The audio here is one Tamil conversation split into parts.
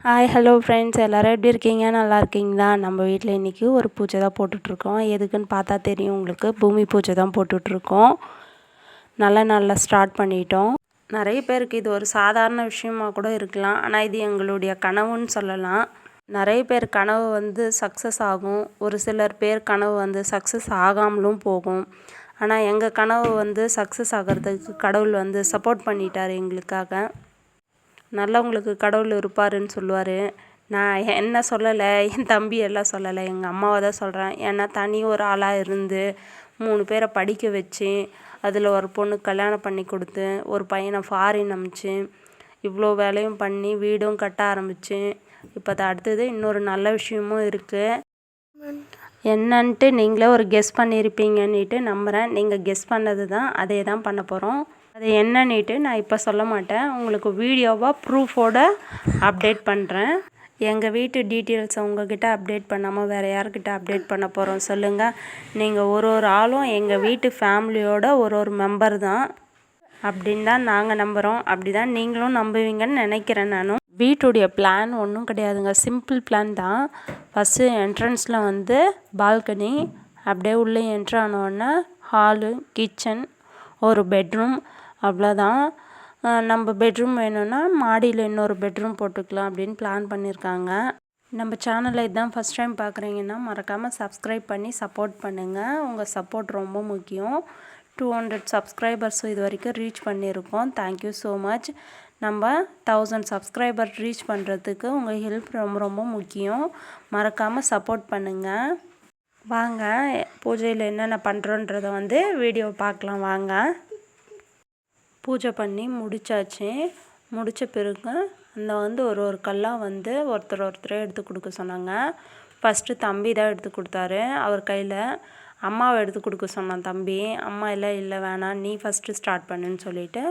ஹாய் ஹலோ ஃப்ரெண்ட்ஸ், எல்லோரும் எப்படி இருக்கீங்க? நல்லா இருக்கீங்களா? நம்ம வீட்டில் இன்றைக்கி ஒரு பூஜை தான் போட்டுட்ருக்கோம். எதுக்குன்னு பார்த்தா தெரியும் உங்களுக்கு. பூமி பூஜை தான் போட்டுட்ருக்கோம். நல்ல நாளில் ஸ்டார்ட் பண்ணிட்டோம். நிறைய பேருக்கு இது ஒரு சாதாரண விஷயமா கூட இருக்கலாம். ஆனால் இது எங்களுடைய கனவுன்னு சொல்லலாம். நிறைய பேர் கனவு சக்ஸஸ் ஆகும். ஒரு சிலர் பேர் கனவு சக்ஸஸ் ஆகாமலும் போகும். ஆனால் எங்கள் கனவு சக்ஸஸ் ஆகிறதுக்கு கடவுள் சப்போர்ட் பண்ணிட்டார் எங்களுக்காக. நல்லவங்களுக்கு கடவுள் இருப்பாருன்னு சொல்லுவார். நான் என்ன சொல்லலை, என் தம்பி எல்லாம் சொல்லலை, எங்கள் அம்மாவை தான் சொல்கிறேன். ஏன்னா தனி ஒரு ஆளாக இருந்து 3 பேரை படிக்க வச்சு, அதில் ஒரு பொண்ணு கல்யாணம் பண்ணி கொடுத்து, ஒரு பையனை ஃபாரின் அனுப்பிச்சு, இவ்வளோ வேலையும் பண்ணி வீடும் கட்ட ஆரம்பித்து, இப்போ அடுத்தது இன்னொரு நல்ல விஷயமும் இருக்குது. என்னன்ட்டு நீங்களே ஒரு கெஸ் பண்ணியிருப்பீங்கன்னுட்டு நம்புகிறேன். நீங்கள் கெஸ் பண்ணது தான், அதே தான் பண்ண போகிறோம். அது என்னன்னுட்டு நான் இப்போ சொல்ல மாட்டேன். உங்களுக்கு வீடியோவாக ப்ரூஃபோடு அப்டேட் பண்ணுறேன். எங்கள் வீட்டு டீட்டெயில்ஸை உங்கள்கிட்ட அப்டேட் பண்ணாமல் வேறு யார்கிட்ட அப்டேட் பண்ண போகிறோம் சொல்லுங்கள்? நீங்கள் ஒரு ஆளும் எங்கள் வீட்டு ஃபேமிலியோட ஒரு மெம்பர் தான் அப்படின்னு தான் நாங்கள் நம்புகிறோம். அப்படி தான் நீங்களும் நம்புவீங்கன்னு நினைக்கிறேன். நானும் வீட்டுடைய பிளான் ஒன்றும் கிடையாதுங்க, சிம்பிள் பிளான் தான். ஃபஸ்ட்டு என்ட்ரன்ஸில் பால்கனி, அப்படியே உள்ளே என்ட்ரு ஆனோடனே ஹாலு, கிச்சன், ஒரு பெட்ரூம், அவ்வளோதான். நம்ம பெட்ரூம் வேணும்னா மாடியில் இன்னொரு பெட்ரூம் போட்டுக்கலாம் அப்படின்னு பிளான் பண்ணியிருக்காங்க. நம்ம சேனலில் இதுதான் ஃபஸ்ட் டைம் பார்க்குறீங்கன்னா மறக்காமல் சப்ஸ்கிரைப் பண்ணி சப்போர்ட் பண்ணுங்கள். உங்கள் சப்போர்ட் ரொம்ப முக்கியம். 200 சப்ஸ்கிரைபர்ஸ் இது வரைக்கும் ரீச் பண்ணியிருக்கோம். Thank you so much. நம்ம 1000 சப்ஸ்கிரைபர் ரீச் பண்ணுறதுக்கு உங்கள் ஹெல்ப் ரொம்ப ரொம்ப முக்கியம். மறக்காமல் சப்போர்ட் பண்ணுங்கள். வாங்க பூஜையில் என்னென்ன பண்ணுறோன்றதை வீடியோ பார்க்கலாம் வாங்க. பூஜை பண்ணி முடித்தாச்சு. முடித்த பிறகு அந்த ஒரு கல்லாக ஒருத்தர் எடுத்து கொடுக்க சொன்னாங்க. ஃபஸ்ட்டு தம்பி தான் எடுத்து கொடுத்தாரு. அவர் கையில் அம்மாவை எடுத்து கொடுக்க சொன்னான் தம்பி. அம்மா இல்லை வேணாம், நீ ஃபஸ்ட்டு ஸ்டார்ட் பண்ணுன்னு சொல்லிவிட்டு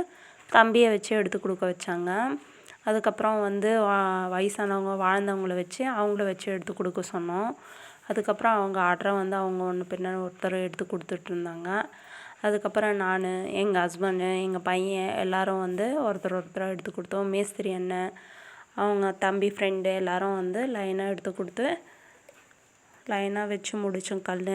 தம்பியை வச்சு எடுத்து கொடுக்க வச்சாங்க. அதுக்கப்புறம் வயசானவங்க வாழ்ந்தவங்கள வச்சு அவங்கள வச்சு எடுத்து கொடுக்க சொன்னோம். அதுக்கப்புறம் அவங்க ஆர்டரை அவங்க ஒன்று பின்ன ஒருத்தர் எடுத்து கொடுத்துட்ருந்தாங்க. அதுக்கப்புறம் நான், எங்கள் ஹஸ்பண்டு, எங்கள் பையன் எல்லோரும் ஒருத்தர் எடுத்து கொடுத்தோம். மேஸ்திரி அண்ணன், அவங்க தம்பி ஃப்ரெண்டு எல்லோரும் லைனாக எடுத்து கொடுத்து லைனாக வச்சு முடித்தோம் கல்.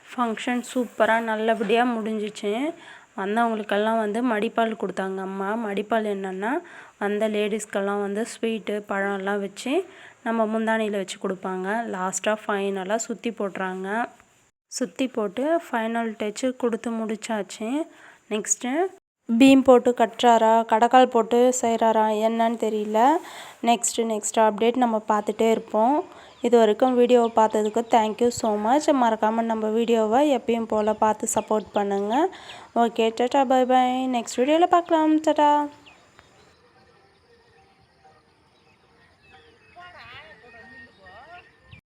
ஃபங்க்ஷன் சூப்பராக நல்லபடியாக முடிஞ்சிச்சு. வந்தவங்களுக்கெல்லாம் மடிப்பால் கொடுத்தாங்க அம்மா. மடிப்பால் என்னென்னா லேடிஸ்க்கெல்லாம் ஸ்வீட்டு பழம்லாம் வச்சு நம்ம முந்தானியில் வச்சு கொடுப்பாங்க. லாஸ்ட்டாக ஃபைனலாக சுற்றி போட்டுறாங்க. சுற்றி போட்டு ஃபைனல் டச்சு கொடுத்து முடித்தாச்சு. நெக்ஸ்ட்டு பீம் போட்டு கட்டுறாரா, கடக்கால் போட்டு செய்கிறாரா என்னன்னு தெரியல. நெக்ஸ்ட்டு அப்டேட் நம்ம பார்த்துட்டே இருப்போம். இது வரைக்கும் வீடியோவை பார்த்ததுக்கு தேங்க்யூ ஸோ மச். மறக்காமல் நம்ம வீடியோவை எப்பயும் போல் பார்த்து சப்போர்ட் பண்ணுங்கள். Okay, tata, bye bye. Next வீடியோவில் பார்க்கலாம். டாடா.